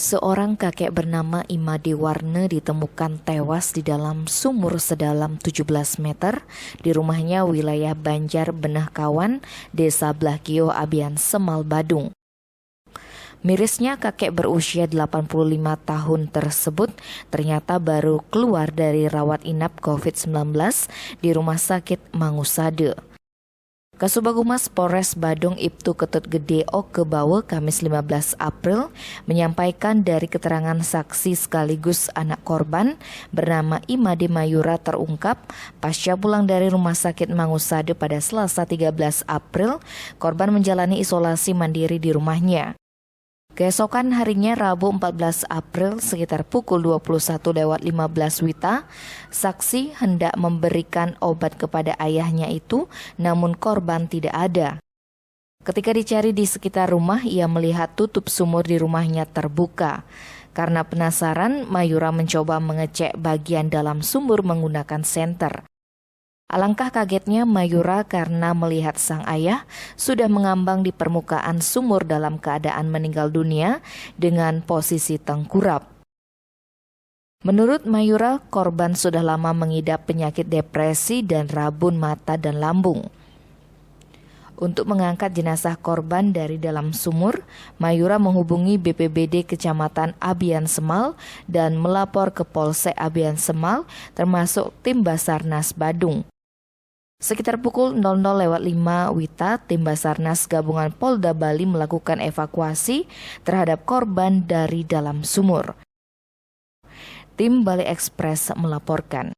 Seorang kakek bernama Imade Warne ditemukan tewas di dalam sumur sedalam 17 meter di rumahnya wilayah Banjar Benehkawan, Desa Blakio, Abian Semal, Badung. Mirisnya kakek berusia 85 tahun tersebut ternyata baru keluar dari rawat inap COVID-19 di Rumah Sakit Mangusade. Kasubag Humas Polres Badung Ibtu Ketut Gede Oke Bawe Kamis 15 April menyampaikan dari keterangan saksi sekaligus anak korban bernama Imade Mayura terungkap pasca pulang dari Rumah Sakit Mangusade pada Selasa 13 April, korban menjalani isolasi mandiri di rumahnya. Keesokan harinya Rabu 14 April sekitar pukul 21.15 WITA, saksi hendak memberikan obat kepada ayahnya itu, namun korban tidak ada. Ketika dicari di sekitar rumah, ia melihat tutup sumur di rumahnya terbuka. Karena penasaran, Mayura mencoba mengecek bagian dalam sumur menggunakan senter. Alangkah kagetnya Mayura karena melihat sang ayah sudah mengambang di permukaan sumur dalam keadaan meninggal dunia dengan posisi tengkurap. Menurut Mayura, korban sudah lama mengidap penyakit depresi dan rabun mata dan lambung. Untuk mengangkat jenazah korban dari dalam sumur, Mayura menghubungi BPBD Kecamatan Abian Semal dan melapor ke Polsek Abian Semal termasuk tim Basarnas Badung. Sekitar pukul 00.05 WITA, tim Basarnas Gabungan Polda Bali melakukan evakuasi terhadap korban dari dalam sumur. Tim Bali Express melaporkan.